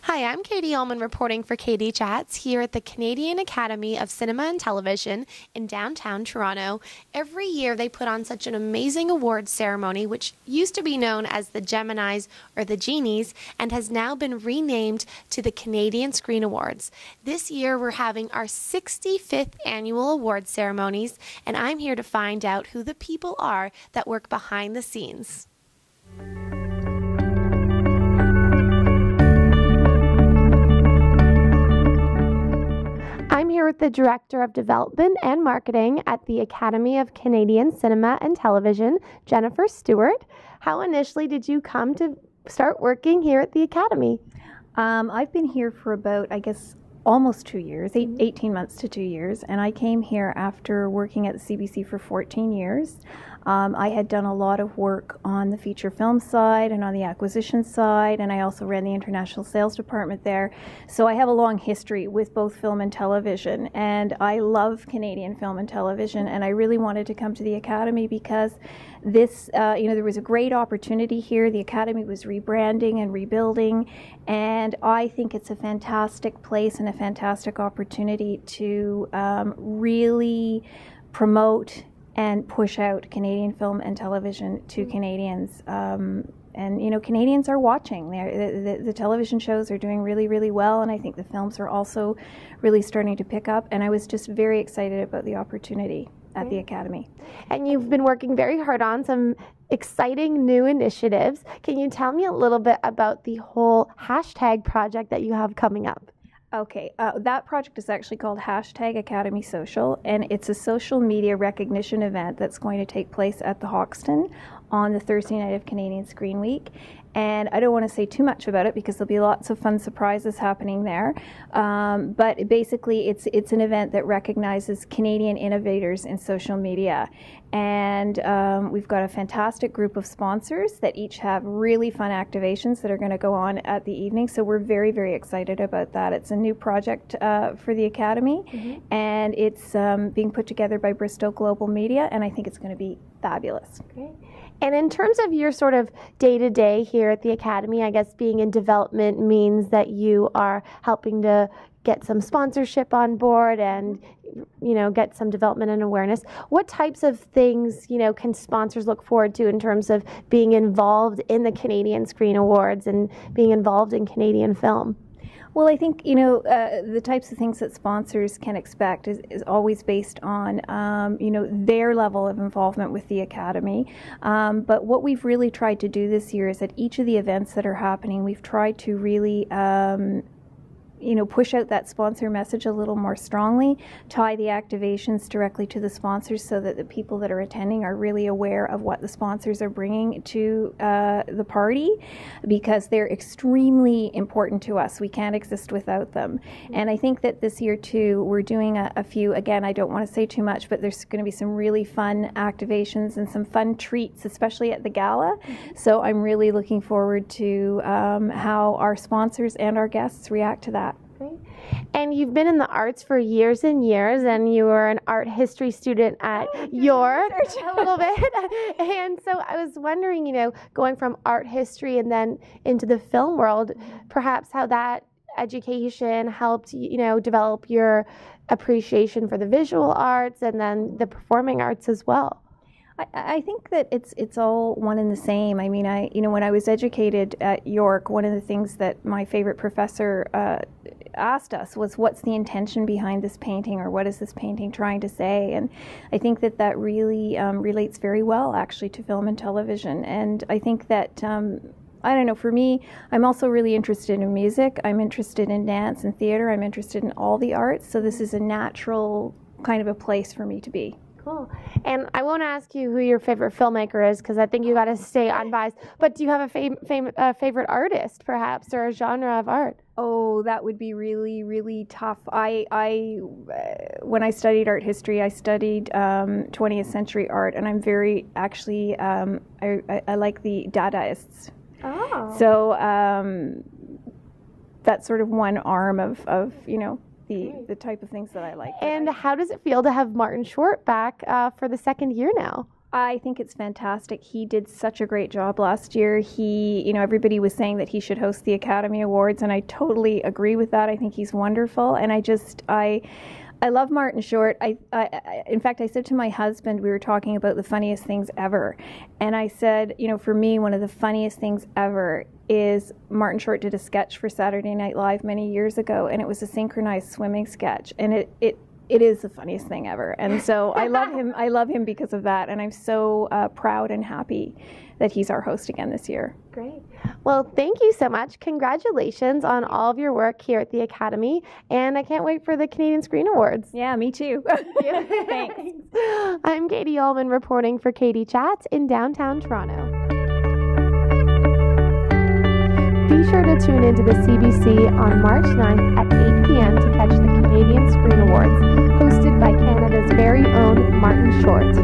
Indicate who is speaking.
Speaker 1: Hi, I'm Katie Ullman reporting for KD Chats here at the Canadian Academy of Cinema and Television in downtown Toronto. Every year they put on such an amazing awards ceremony, which used to be known as the Geminis or the Genies and has now been renamed to the Canadian Screen Awards. This year we're having our 65th annual awards ceremonies, and I'm here to find out who the people are that work behind the scenes. I'm here with the Director of Development and Marketing at the Academy of Canadian Cinema and Television, Jennifer Stewart. How initially did you come to start working here at the Academy?
Speaker 2: I've been here for about, I guess, almost 2 years, 18 months to 2 years, and I came here after working at the CBC for 14 years. I had done a lot of work on the feature film side and on the acquisition side, and I also ran the international sales department there. So I have a long history with both film and television, and I love Canadian film and television, and I really wanted to come to the Academy because this, there was a great opportunity here. The Academy was rebranding and rebuilding, and I think it's a fantastic place and a fantastic opportunity to really promote and push out Canadian film and television to Canadians. And Canadians are watching. The television shows are doing really, really well, and I think the films are also really starting to pick up, and I was just very excited about the opportunity at the Academy.
Speaker 1: And you've been working very hard on some exciting new initiatives. Can you tell me a little bit about the whole hashtag project that you have coming up?
Speaker 2: Okay, that project is actually called #AcademySocial, and it's a social media recognition event that's going to take place at the Hoxton on the Thursday night of Canadian Screen Week. And I don't want to say too much about it because there'll be lots of fun surprises happening there. But basically, it's an event that recognizes Canadian innovators in social media. And we've got a fantastic group of sponsors that each have really fun activations that are going to go on at the evening. So we're very, very excited about that. It's a new project for the Academy, and it's being put together by Bristol Global Media, and I think it's going to be fabulous.
Speaker 1: Great. And in terms of your sort of day-to-day here at the Academy, I guess being in development means that you are helping to get some sponsorship on board and, get some development and awareness. What types of things, can sponsors look forward to in terms of being involved in the Canadian Screen Awards and being involved in Canadian film?
Speaker 2: Well, I think, the types of things that sponsors can expect is always based on, their level of involvement with the Academy. But what we've really tried to do this year is at each of the events that are happening, we've tried to really push out that sponsor message a little more strongly, tie the activations directly to the sponsors so that the people that are attending are really aware of what the sponsors are bringing to the party, because they're extremely important to us. We can't exist without them. And I think that this year too, we're doing a few, again, I don't want to say too much, but there's going to be some really fun activations and some fun treats, especially at the Gala. So I'm really looking forward to how our sponsors and our guests react to that.
Speaker 1: And you've been in the arts for years and years, and you were an art history student at York a little bit. And so I was wondering, going from art history and then into the film world, perhaps how that education helped, develop your appreciation for the visual arts and then the performing arts as well.
Speaker 2: I think that it's all one and the same. I mean, when I was educated at York, one of the things that my favorite professor asked us was, what's the intention behind this painting, or what is this painting trying to say? And I think that really relates very well, actually, to film and television. And I think that I don't know, for me, I'm also really interested in music. I'm interested in dance and theater. I'm interested in all the arts. So this is a natural kind of a place for me to be.
Speaker 1: Cool. And I won't ask you who your favorite filmmaker is, because I think you got to stay unbiased. But do you have a favorite artist, perhaps, or a genre of art?
Speaker 2: Oh, that would be really, really tough. When I studied art history, I studied 20th century art, and I'm very, actually, I like the Dadaists.
Speaker 1: Oh.
Speaker 2: So that's sort of one arm of the type of things that I like.
Speaker 1: And how does it feel to have Martin Short back for the second year now?
Speaker 2: I think it's fantastic. He did such a great job last year. Everybody was saying that he should host the Academy Awards, and I totally agree with that. I think he's wonderful, and I love Martin Short. In fact, I said to my husband, we were talking about the funniest things ever, and I said, for me, one of the funniest things ever is Martin Short did a sketch for Saturday Night Live many years ago, and it was a synchronized swimming sketch, and it is the funniest thing ever. And so I love him. I love him because of that, and I'm so proud and happy that he's our host again this year.
Speaker 1: Great. Well, thank you so much. Congratulations on all of your work here at the Academy, and I can't wait for the Canadian Screen Awards.
Speaker 2: Yeah, me too. Thanks.
Speaker 1: I'm Katie Ullman reporting for Katie Chats in downtown Toronto. Be sure to tune into the CBC on March 9th at 8 p.m. to catch the Canadian Screen Awards, hosted by Canada's very own Martin Short.